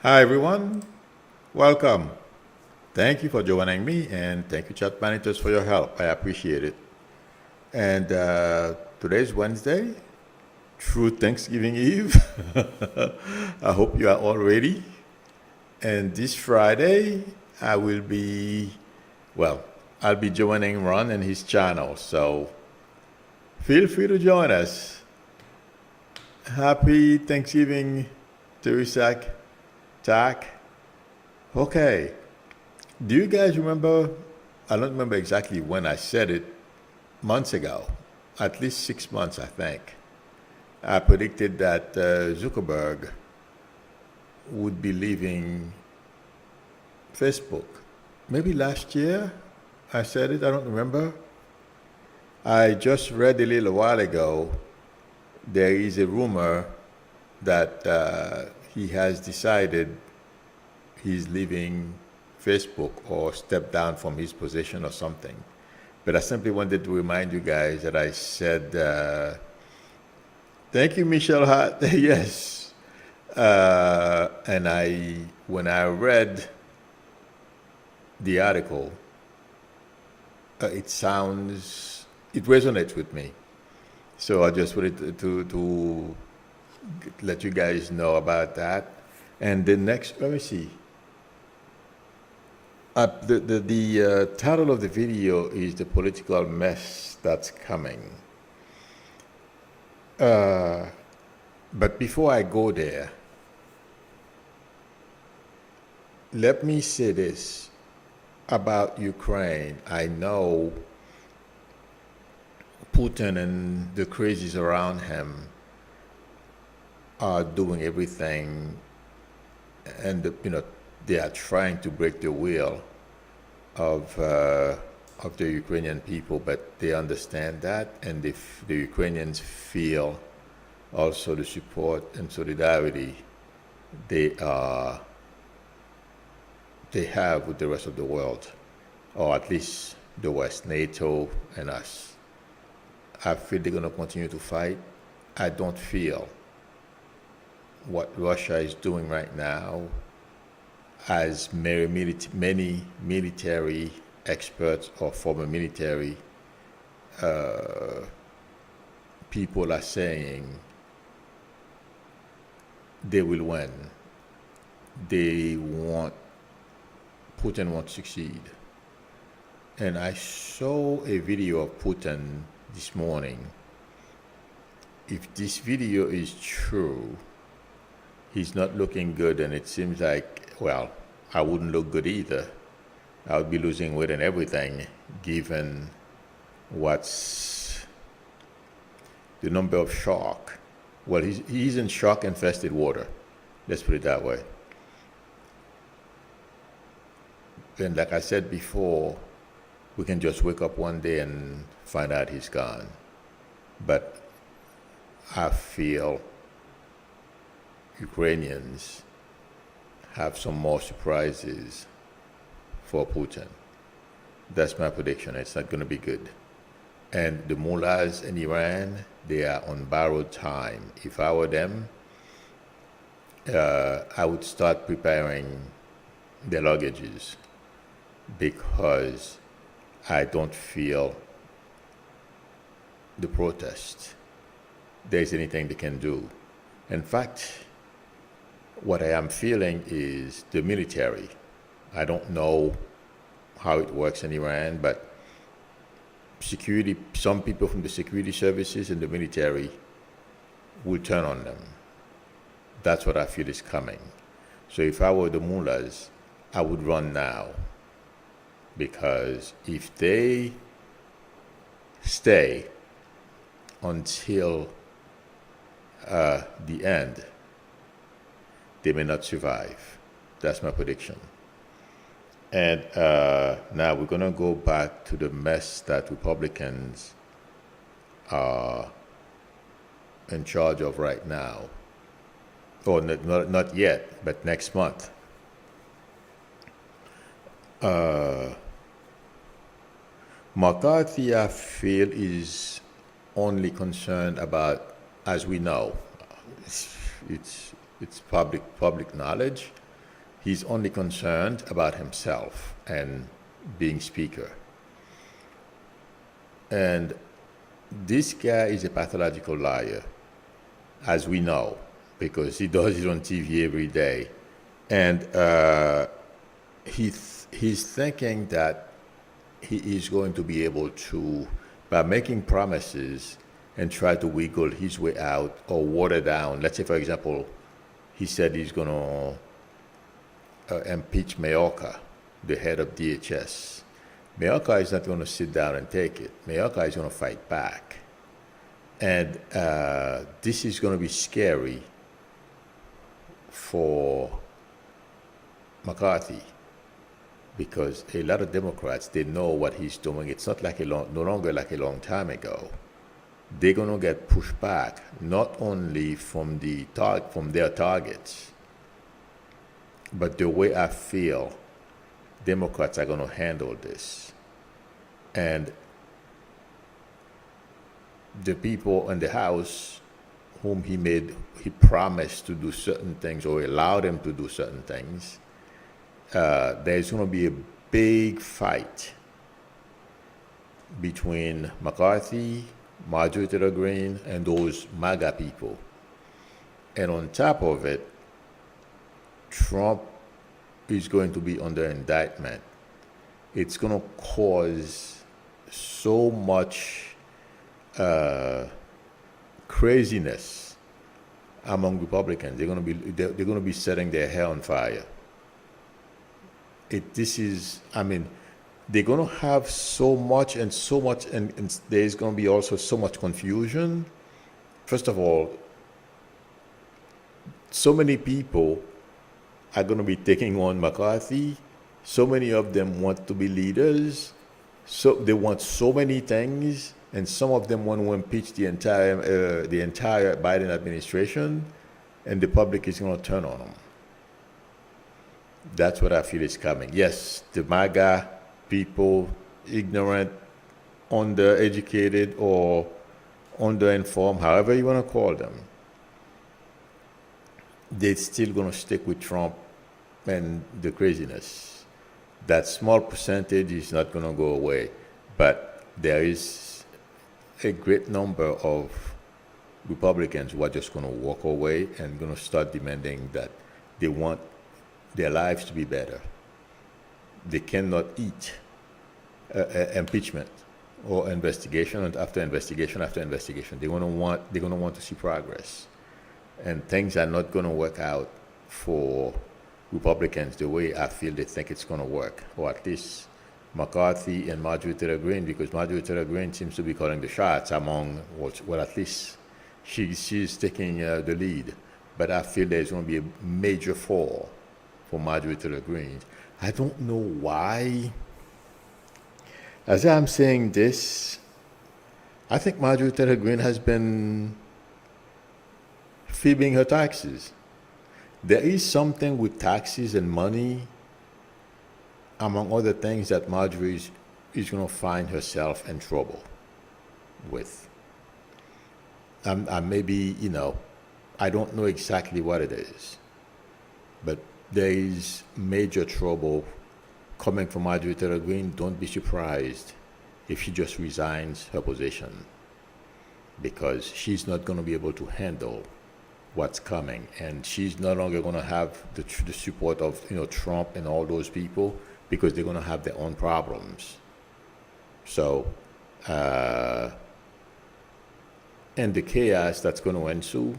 Hi, everyone. Welcome. Thank you for joining me, and thank you, Chat Managers, for your help. I appreciate it. And today's Wednesday, true Thanksgiving Eve. I hope you are all ready. And this Friday, I will be, well, I'll be joining Ron and his channel. So feel free to join us. Happy Thanksgiving to Isaac, Tak. Okay. Do you guys remember? I don't remember exactly when I said it, months ago, at least 6 months, I think. I predicted that Zuckerberg would be leaving Facebook. Maybe last year I said it, I don't remember. I just read a little while ago there is a rumor that he has decided he's leaving Facebook or stepped down from his position or something. But I simply wanted to remind you guys that I said, thank you, Michelle Hart. Yes. And when I read the article, it resonates with me. So I just wanted to let you guys know about that. And the next, let me see. The title of the video is The Political Mess That's Coming. But before I go there, let me say this about Ukraine. I know Putin and the crazies around him are doing everything, and they are trying to break the will of the Ukrainian people, but they understand that, and if the Ukrainians feel also the support and solidarity they have with the rest of the world, or at least the West, NATO, and us. I feel they're going to continue to fight. I don't feel what Russia is doing right now, as many military experts or former military people are saying, they will win. Putin won't succeed. And I saw a video of Putin this morning. If this video is true, he's not looking good, and it seems like, well, I wouldn't look good either. I would be losing weight and everything, given what's the number of shark. Well, he's in shark-infested water. Let's put it that way. And like I said before, we can just wake up one day and find out he's gone. But I feel Ukrainians have some more surprises for Putin. That's my prediction. It's not going to be good. And the mullahs in Iran, they are on borrowed time. If I were them, I would start preparing their luggages, because I don't feel the protest there's anything they can do. In fact, what I am feeling is the military. I don't know how it works in Iran, but some people from the security services and the military will turn on them. That's what I feel is coming. So if I were the mullahs, I would run now. Because if they stay until the end, they may not survive. That's my prediction. And now we're going to go back to the mess that Republicans are in charge of right now. Or not yet, but next month. McCarthy, I feel, is only concerned about, as we know, it's public knowledge, He's only concerned about himself and being speaker. And this guy is a pathological liar, as we know, because he does it on TV every day. And he's thinking that he is going to be able to, by making promises and try to wiggle his way out or water down. Let's say, for example, he said he's going to impeach Mayorkas, the head of DHS. Mayorkas is not going to sit down and take it. Mayorkas is going to fight back. And this is going to be scary for McCarthy, because a lot of Democrats, they know what he's doing. It's not like no longer like a long time ago. They're going to get pushed back, not only from their targets, but the way I feel Democrats are going to handle this. And the people in the House whom he promised to do certain things or allowed them to do certain things, there's going to be a big fight between McCarthy, Marjorie Taylor Greene, and those MAGA people. And on top of it, Trump is going to be under indictment. It's going to cause so much craziness among Republicans. They're going to be setting their hair on fire. They're going to have so much, and there's going to be also so much confusion. First of all, so many people are going to be taking on McCarthy. So many of them want to be leaders. So they want so many things, and some of them want to impeach the entire Biden administration, and the public is going to turn on them. That's what I feel is coming. Yes, the MAGA people, ignorant, undereducated, or underinformed, however you want to call them, they're still going to stick with Trump and the craziness. That small percentage is not going to go away, but there is a great number of Republicans who are just going to walk away and going to start demanding that they want their lives to be better. They cannot eat impeachment or investigation after investigation after investigation. They're going to want to see progress, and things are not going to work out for Republicans the way I feel they think it's going to work, or at least McCarthy and Marjorie Taylor Greene, because Marjorie Taylor Greene seems to be calling the shots among, well, at least she's taking the lead. But I feel there's going to be a major fall for Marjorie Taylor Greene. I don't know why. As I'm saying this, I think Marjorie Taylor Greene has been fibbing her taxes. There is something with taxes and money, among other things, that Marjorie is going to find herself in trouble with. Maybe, I don't know exactly what it is, but there is major trouble coming from Marjorie Taylor Greene. Don't be surprised if she just resigns her position, because she's not going to be able to handle what's coming, and she's no longer going to have the support of Trump and all those people, because they're going to have their own problems. So, and the chaos that's going to ensue,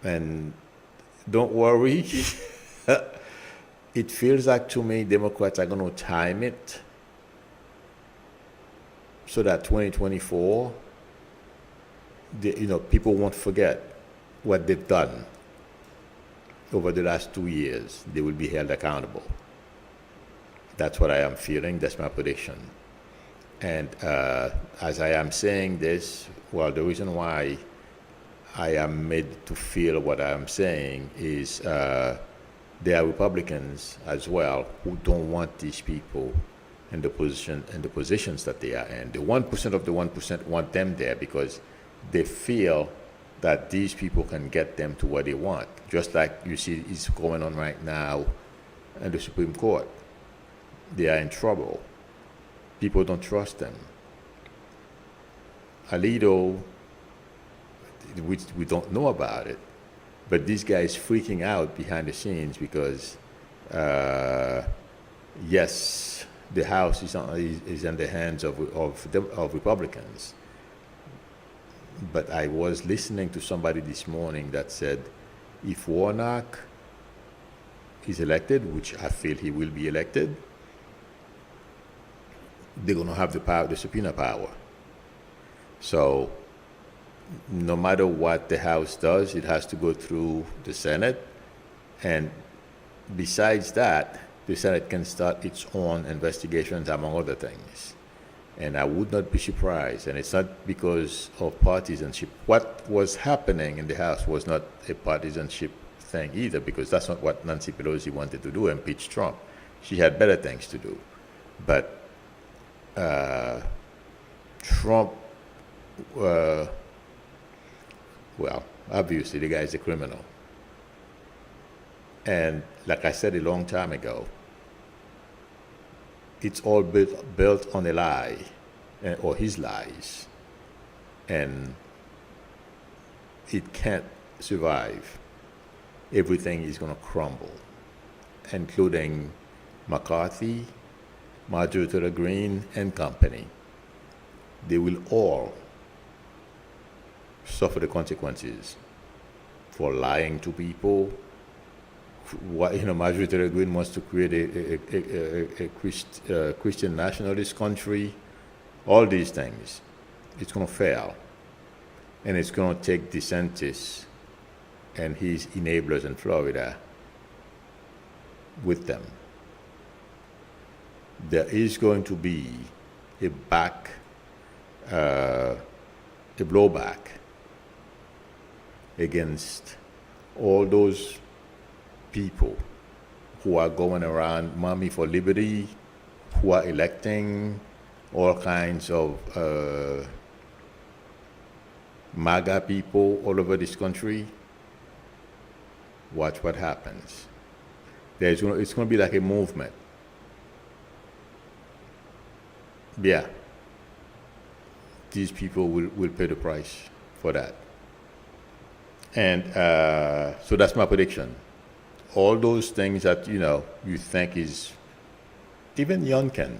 and don't worry, it feels like to me Democrats are going to time it so that 2024, people won't forget what they've done over the last 2 years. They will be held accountable. That's what I am feeling. That's my prediction. And as I am saying this, well, the reason why I am made to feel what I am saying is there are Republicans as well who don't want these people in the positions that they are in. The 1% of the 1% want them there because they feel that these people can get them to what they want. Just like you see is going on right now in the Supreme Court. They are in trouble. People don't trust them. Alito, which we don't know about it, but this guy is freaking out behind the scenes because, yes, the House is in the hands of Republicans. But I was listening to somebody this morning that said if Warnock is elected, which I feel he will be elected, they're going to have the power, the subpoena power. So no matter what the House does, it has to go through the Senate. And besides that, the Senate can start its own investigations, among other things. And I would not be surprised. And it's not because of partisanship. What was happening in the House was not a partisanship thing either, because that's not what Nancy Pelosi wanted to do, impeach Trump. She had better things to do. But Trump, well, obviously the guy is a criminal. And like I said a long time ago, it's all built on a lie, or his lies, and it can't survive. Everything is going to crumble, including McCarthy, Marjorie Taylor Greene, and company. They will all suffer the consequences for lying to people. Marjorie Taylor Greene wants to create a Christian nationalist country. All these things, it's going to fail, and it's going to take DeSantis and his enablers in Florida with them. There is going to be a blowback against all those people who are going around Mommy for Liberty, who are electing all kinds of MAGA people all over this country. Watch what happens. It's going to be like a movement. Yeah. These people will pay the price for that. And so that's my prediction. All those things that, you think is, even Youngkin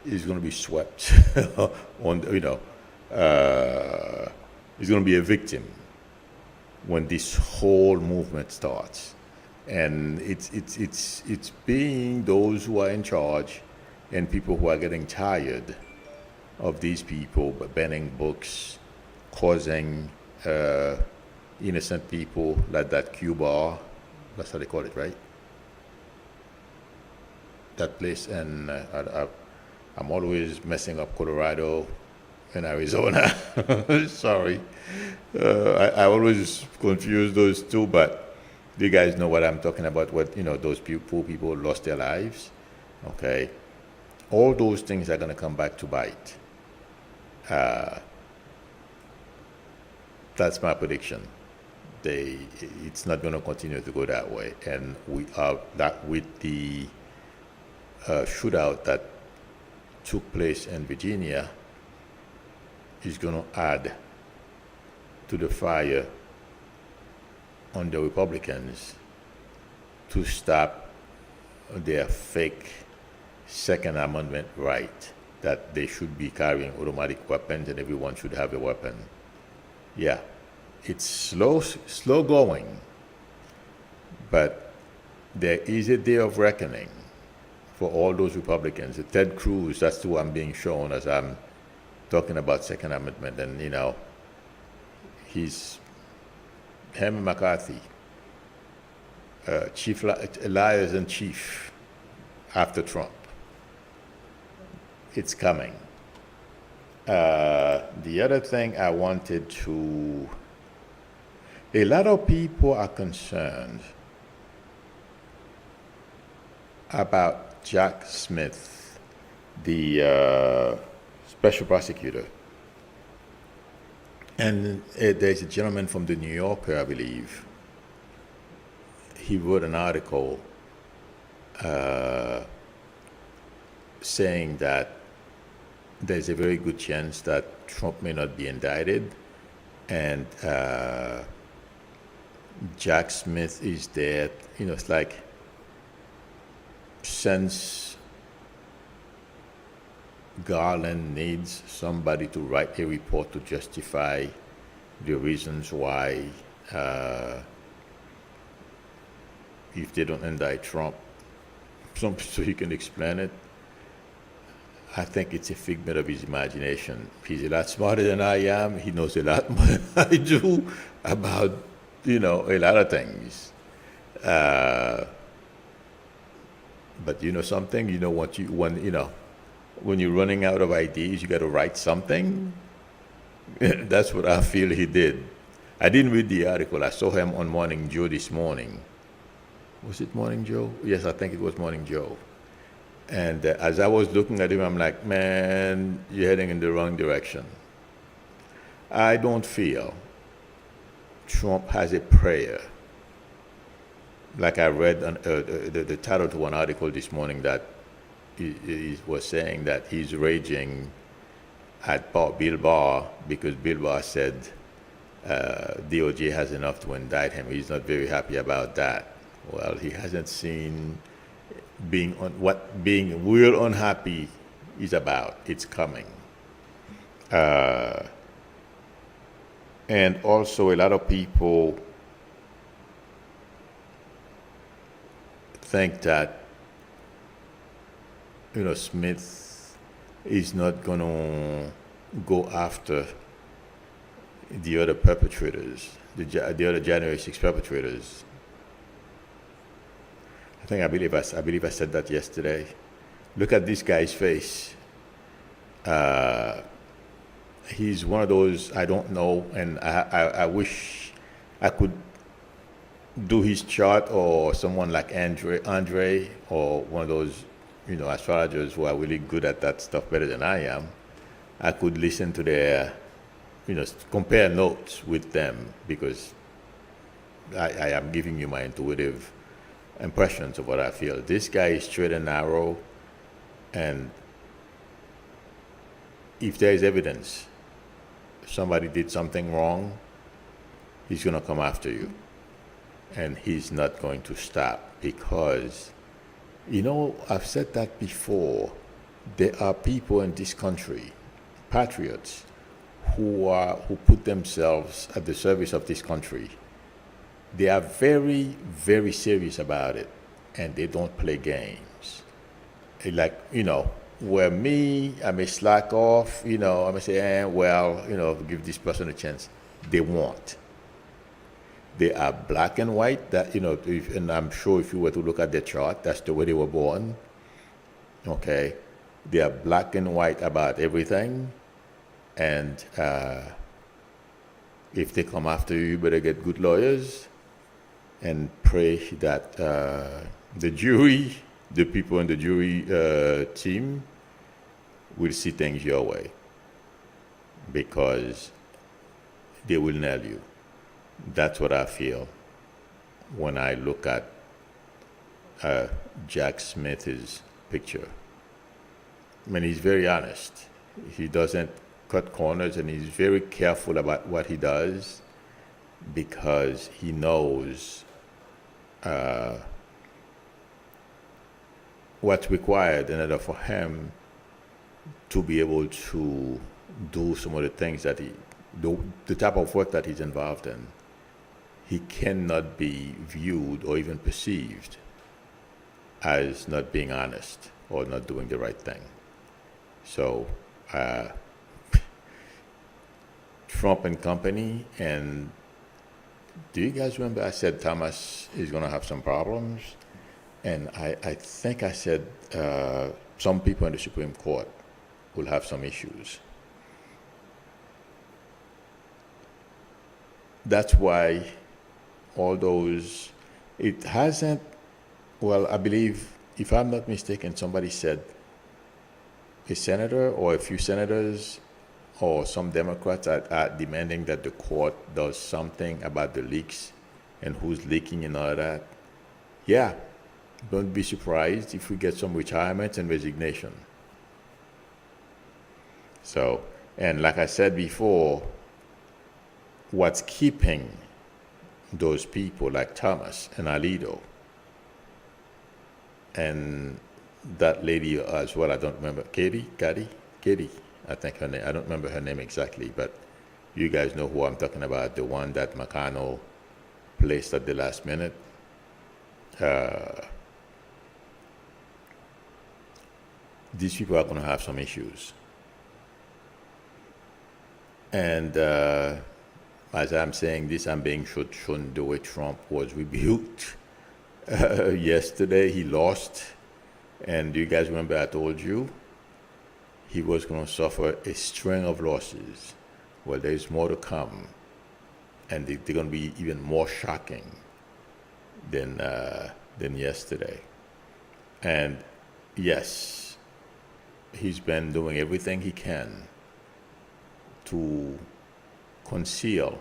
is going to be swept on, is going to be a victim when this whole movement starts. And it's being those who are in charge and people who are getting tired of these people banning books, causing innocent people like that Cuba, that's how they call it, right? That place, and I'm always messing up Colorado and Arizona. Sorry. I always confuse those two, but you guys know what I'm talking about, those poor people lost their lives, okay? All those things are going to come back to bite. That's my prediction. It's not going to continue to go that way. And we are that with the shootout that took place in Virginia is going to add to the fire on the Republicans to stop their fake Second Amendment right that they should be carrying automatic weapons and everyone should have a weapon. Yeah, it's slow going, but there is a day of reckoning for all those Republicans. Ted Cruz, that's who I'm being shown as I'm talking about Second Amendment, and him and McCarthy, liars in chief after Trump. It's coming. The other thing I wanted to, a lot of people are concerned about Jack Smith, the special prosecutor. And there's a gentleman from the New Yorker, I believe. He wrote an article saying that there's a very good chance that Trump may not be indicted, and Jack Smith is there. You know, it's like since Garland needs somebody to write a report to justify the reasons why, if they don't indict Trump, so he can explain it. I think it's a figment of his imagination. He's a lot smarter than I am. He knows a lot more than I do about, a lot of things. But you know something, when you're running out of ideas, you got to write something. That's what I feel he did. I didn't read the article. I saw him on Morning Joe this morning. Was it Morning Joe? Yes, I think it was Morning Joe. And as I was looking at him, I'm like, man, you're heading in the wrong direction. I don't feel Trump has a prayer. Like I read the title to one article this morning that he was saying that he's raging at Bill Barr because Bill Barr said DOJ has enough to indict him. He's not very happy about that. Well, he hasn't seen being real unhappy is about. It's coming. And also a lot of people think that Smith is not going to go after the other perpetrators, the other January 6 perpetrators. I believe I said that yesterday. Look at this guy's face. He's one of those I don't know, and I wish I could do his chart, or someone like Andre, or one of those astrologers who are really good at that stuff better than I am. I could listen to their compare notes with them, because I am giving you my intuitive impressions of what I feel. This guy is straight and narrow, and if there is evidence somebody did something wrong, he's going to come after you, and he's not going to stop, because I've said that before. There are people in this country, patriots, who put themselves at the service of this country. They are very, very serious about it, and they don't play games. Like, where me, I may slack off, I may say, give this person a chance. They won't. They are black and white. That and I'm sure if you were to look at their chart, that's the way they were born. Okay, they are black and white about everything, and if they come after you, you better get good lawyers and pray that the jury, the people in the jury team, will see things your way, because they will nail you. That's what I feel when I look at Jack Smith's picture. I mean, he's very honest. He doesn't cut corners, and he's very careful about what he does, because he knows what's required in order for him to be able to do some of the things that the type of work that he's involved in. He cannot be viewed or even perceived as not being honest or not doing the right thing. So, Trump and company, and do you guys remember I said Thomas is going to have some problems? And I think I said some people in the Supreme Court will have some issues. That's why all those, it hasn't, well, I believe, if I'm not mistaken, somebody said a senator or a few senators or some Democrats are demanding that the court does something about the leaks and who's leaking and all that. Yeah, don't be surprised if we get some retirement and resignation. So, and like I said before, what's keeping those people like Thomas and Alito and that lady as well, I don't remember, Katie, I think her name, I don't remember her name exactly, but you guys know who I'm talking about, the one that McConnell placed at the last minute. These people are going to have some issues. And as I'm saying this, I'm being shown the way Trump was rebuked. Yesterday, he lost. And do you guys remember I told you he was going to suffer a string of losses? Well, there's more to come. And they're going to be even more shocking than yesterday. And yes, he's been doing everything he can to conceal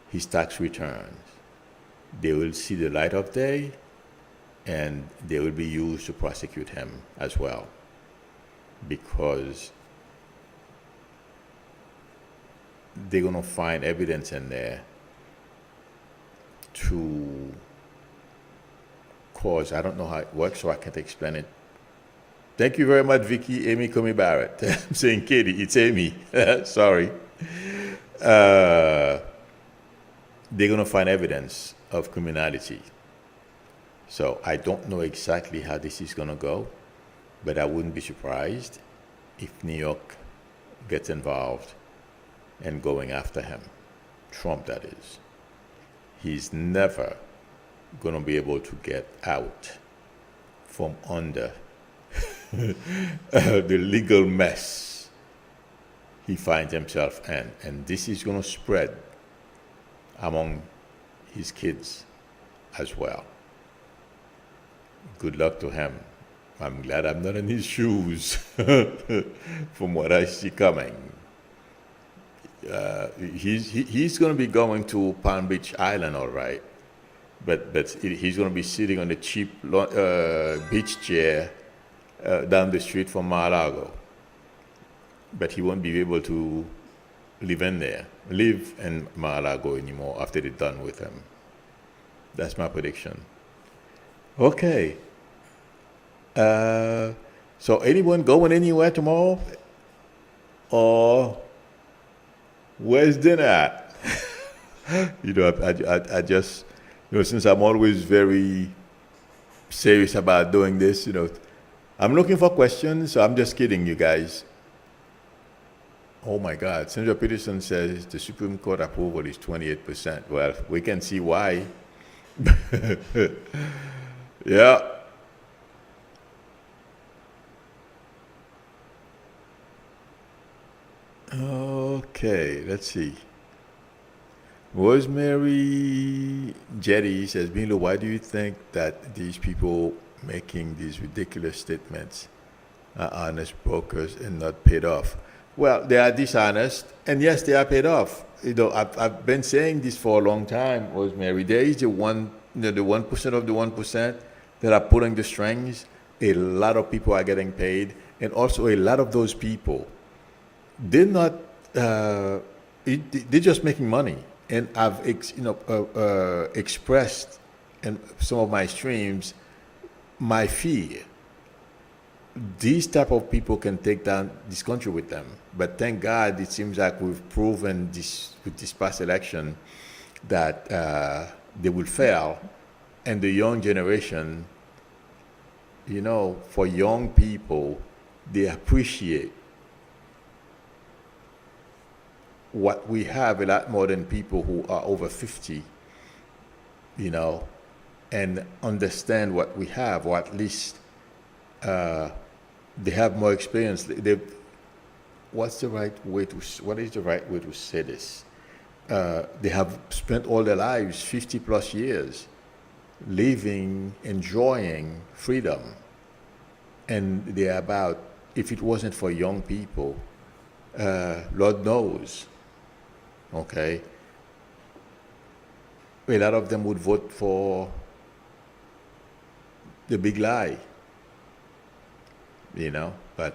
his tax returns. They will see the light of day, and they will be used to prosecute him as well, because they're going to find evidence in there to cause, I don't know how it works, so I can't explain it. Thank you very much, Vicky, Amy Comey Barrett. I'm saying Katie, it's Amy. Sorry. They're going to find evidence of criminality. So I don't know exactly how this is going to go, but I wouldn't be surprised if New York gets involved and going after him. Trump, that is. He's never going to be able to get out from under the legal mess he finds himself in. And this is going to spread among his kids as well. Good luck to him. I'm glad I'm not in his shoes from what I see coming. He's going to be going to Palm Beach Island, all right, but he's going to be sitting on the cheap beach chair down the street from Mar-a-Lago. But he won't be able to live in Mar-a-Lago anymore after they're done with him. That's my prediction. Okay. So anyone going anywhere tomorrow? Or where's dinner at? I just, since I'm always very serious about doing this, I'm looking for questions, so I'm just kidding you guys. Oh my God, Senator Peterson says the Supreme Court approval is 28%. Well, we can see why. Yeah. Okay, let's see. Rosemary Jetty says, Bilo, why do you think that these people making these ridiculous statements are honest brokers and not paid off? Well, they are dishonest, and yes, they are paid off. I've been saying this for a long time, Rosemary. There is the 1% of the 1% that are pulling the strings. A lot of people are getting paid, and also a lot of those people, they're not. They're just making money. And I've expressed in some of my streams my fear. These type of people can take down this country with them. But thank God, it seems like we've proven this with this past election that they will fail. And the young generation, for young people, they appreciate what we have a lot more than people who are over 50, and understand what we have, or at least they have more experience. What is the right way to say this? They have spent all their lives, 50 plus years, living, enjoying freedom. And they're about, if it wasn't for young people, Lord knows, okay, a lot of them would vote for the big lie, you know. But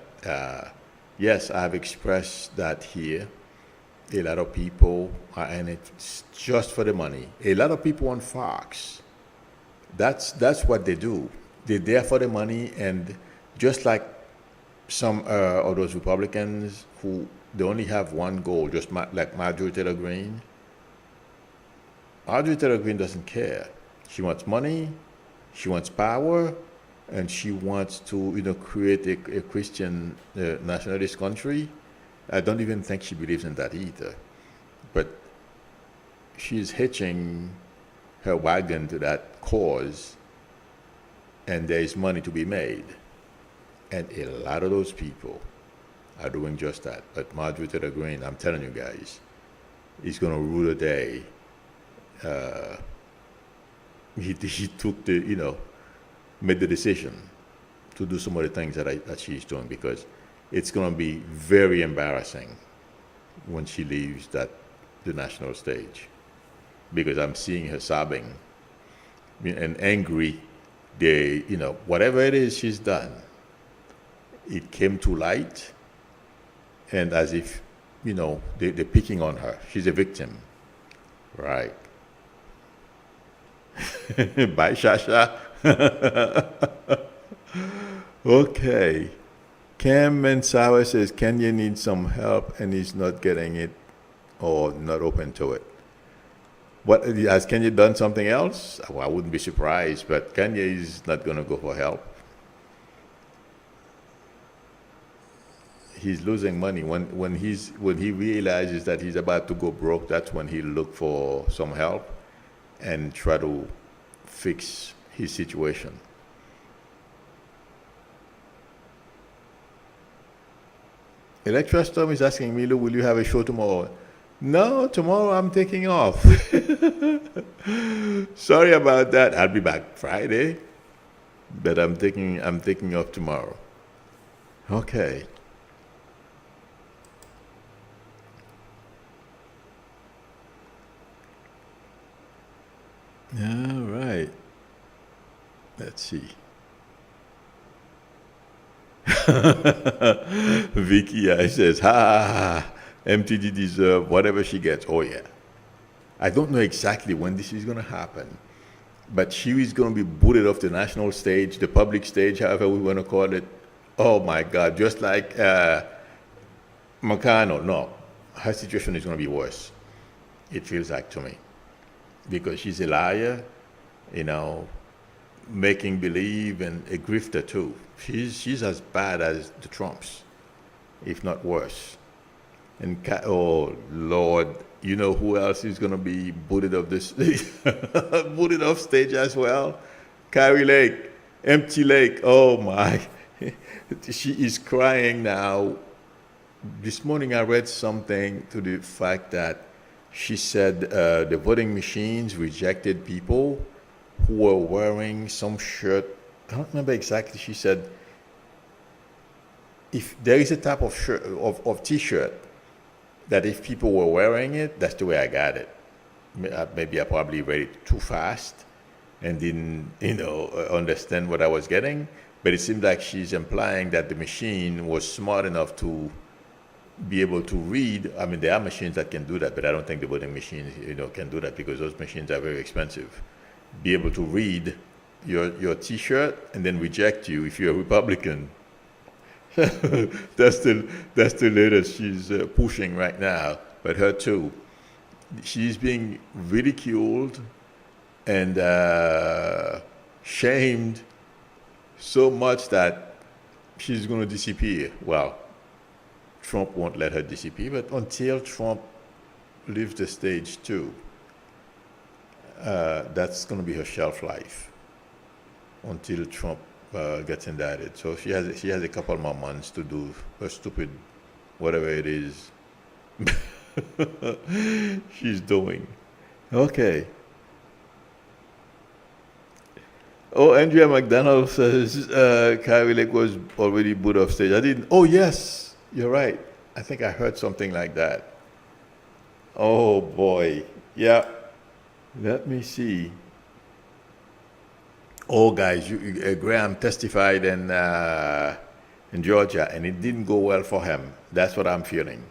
yes, I've expressed that here. A lot of people are in it just for the money. A lot of people on Fox, that's what they do. They're there for the money, and just like some of those Republicans who they only have one goal, just like Marjorie Taylor Greene. Marjorie Taylor Greene doesn't care. She wants money, she wants power, and she wants to, create a Christian nationalist country. I don't even think she believes in that either. But she's hitching her wagon to that cause, and there is money to be made. And a lot of those people are doing just that. But Marjorie Taylor Greene, I'm telling you guys, is going to rule the day. He took made the decision to do some of the things that she's doing, because it's going to be very embarrassing when she leaves the national stage, because I'm seeing her sobbing and angry. Whatever it is she's done, it came to light, and as if, they're picking on her. She's a victim, right? Bye, Shasha. Okay. Cam Mensawa says Kenya needs some help and he's not getting it or not open to it. What has Kenya done something else? Well, I wouldn't be surprised, but Kenya is not going to go for help. He's losing money. When he realizes that he's about to go broke, that's when he'll look for some help and try to fix his situation. Electra Storm is asking me, will you have a show tomorrow? No, tomorrow I'm taking off. Sorry about that. I'll be back Friday, but I'm taking off tomorrow. Okay. All right. Let's see. Vicky says, MTD deserve whatever she gets. Oh, yeah. I don't know exactly when this is going to happen, but she is going to be booted off the national stage, the public stage, however we want to call it. Oh, my God. Just like McConnell. No, her situation is going to be worse, it feels like to me, because she's a liar, making believe, and a grifter too. She's as bad as the Trumps, if not worse. And oh Lord, you know who else is going to be booted off this booted off stage as well? Kari Lake, Empty Lake. Oh my, she is crying now. This morning I read something to the fact that she said the voting machines rejected people who were wearing some shirt. I don't remember exactly. She said, if there is a type of shirt, of T-shirt, that if people were wearing it, that's the way I got it. Maybe I probably read it too fast and didn't, understand what I was getting. But it seemed like she's implying that the machine was smart enough to be able to read. I mean, there are machines that can do that, but I don't think the voting machines, can do that, because those machines are very expensive. Be able to read your T-shirt and then reject you if you're a Republican. That's the latest she's pushing right now. But her too, she's being ridiculed and shamed so much that she's going to disappear. Well, Trump won't let her disappear, but until Trump leaves the stage too, that's going to be her shelf life until Trump gets indicted. So she has a couple more months to do her stupid whatever it is she's doing. Okay. Oh, Andrea McDonald says Kari Lake was already booted off stage. I didn't. Oh, yes, you're right. I think I heard something like that. Oh boy. Yeah. Let me see. Oh, guys, Graham testified in Georgia, and it didn't go well for him. That's what I'm feeling.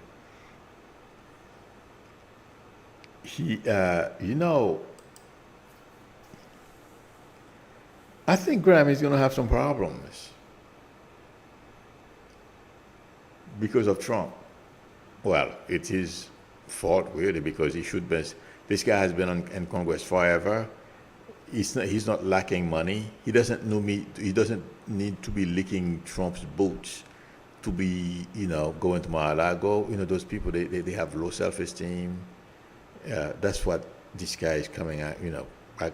You know, I think Graham is going to have some problems because of Trump. Well, it's his fault really because he should be. This guy has been in Congress forever. He's not lacking money. He doesn't know me. He doesn't need to be licking Trump's boots to be, going to Mar-a-Lago. Those people they have low self-esteem. That's what this guy is coming at.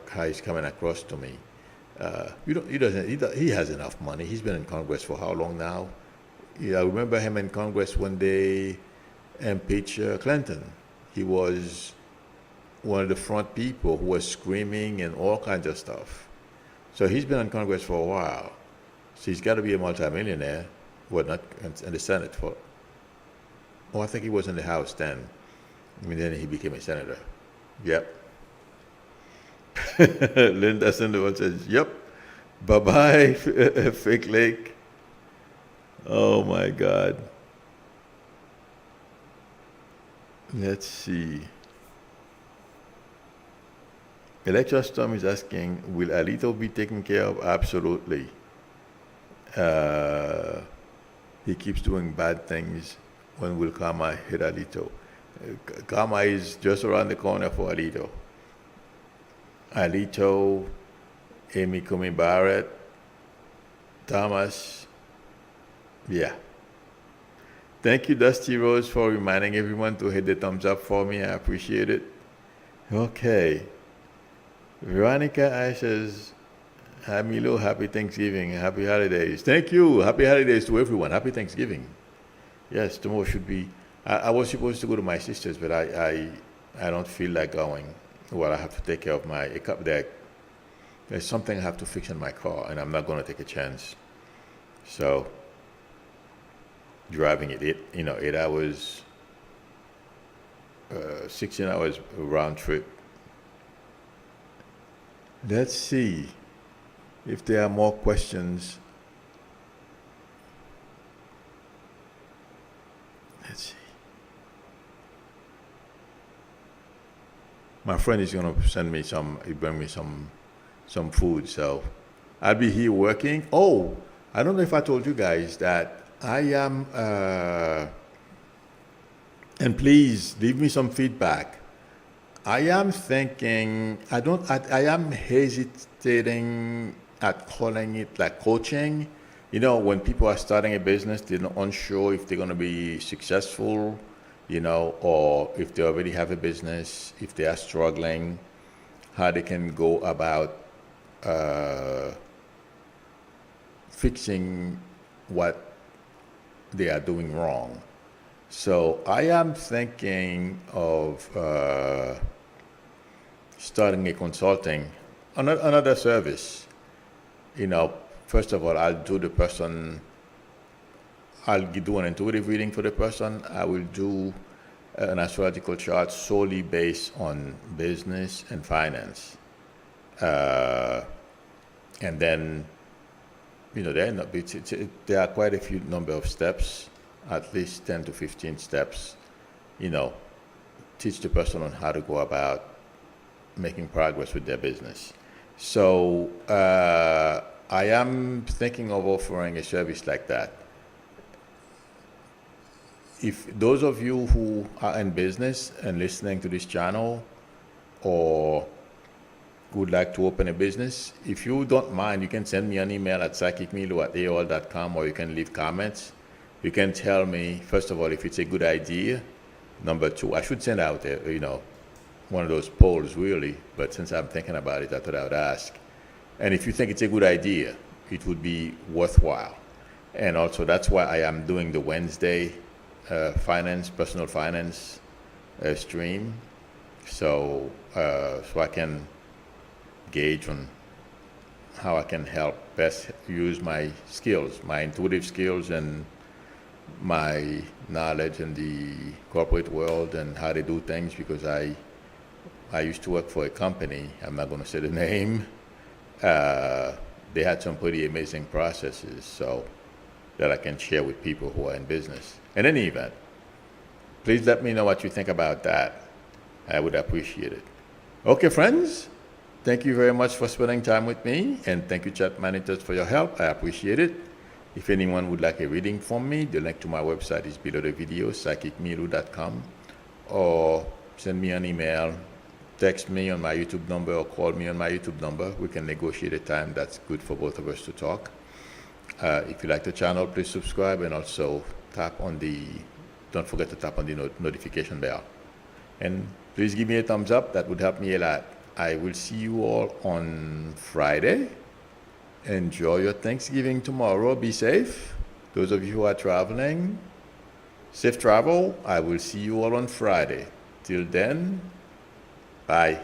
How he's coming across to me. He has enough money. He's been in Congress for how long now? I remember him in Congress when they impeached Clinton. He was one of the front people who was screaming and all kinds of stuff. So he's been in Congress for a while. So he's got to be a multimillionaire. Well, not in the Senate for. Oh, I think he was in the House then. Then he became a senator. Yep. Linda Sandoval says, "Yep. Bye-bye, Fake Lake." Oh my God. Let's see. Electra Storm is asking, will Alito be taken care of? Absolutely. He keeps doing bad things. When will karma hit Alito? Karma is just around the corner for Alito. Alito, Amy Coney Barrett, Thomas. Yeah. Thank you, Dusty Rose, for reminding everyone to hit the thumbs up for me. I appreciate it. Okay. Veronica ashes, "Hi Milo, happy Thanksgiving, happy holidays." Thank you. Happy holidays to everyone. Happy Thanksgiving. Yes, tomorrow should be. I was supposed to go to my sister's, but I don't feel like going. Well, I have to take care of there's something I have to fix in my car, and I'm not going to take a chance. So, driving it, 8 hours, 16 hours round trip. Let's see if there are more questions. Let's see. My friend is going to bring me some food, so I'll be here working. Oh, I don't know if I told you guys that I am, and please leave me some feedback. I am thinking, I am hesitating at calling it like coaching. When people are starting a business, they're not unsure if they're going to be successful, or if they already have a business, if they are struggling, how they can go about fixing what they are doing wrong. So I am thinking of starting a consulting, another service. First of all, I'll do an intuitive reading for the person. I will do an astrological chart solely based on business and finance. And then, there are quite a few number of steps, at least 10 to 15 steps, teach the person on how to go about making progress with their business. So I am thinking of offering a service like that. If those of you who are in business and listening to this channel or would like to open a business, if you don't mind, you can send me an email at psychicmilo@aol.com, or you can leave comments. You can tell me, first of all, if it's a good idea. Number two, I should send out one of those polls really, but since I'm thinking about it, I thought I would ask. And if you think it's a good idea, it would be worthwhile. And also, that's why I am doing the Wednesday personal finance stream, so I can gauge on how I can help best use my skills, my intuitive skills, and my knowledge in the corporate world and how they do things, because I used to work for a company, I'm not going to say the name. They had some pretty amazing processes, so that I can share with people who are in business. In any event, please let me know what you think about that. I would appreciate it. Okay, friends, thank you very much for spending time with me, and thank you, Chat Managers, for your help. I appreciate it. If anyone would like a reading from me, the link to my website is below the video, psychicmilu.com, or send me an email, text me on my YouTube number, or call me on my YouTube number. We can negotiate a time that's good for both of us to talk. If you like the channel, please subscribe, and also don't forget to tap on the notification bell. And please give me a thumbs up, that would help me a lot. I will see you all on Friday. Enjoy your Thanksgiving tomorrow. Be safe. Those of you who are traveling, safe travel. I will see you all on Friday. Till then, bye.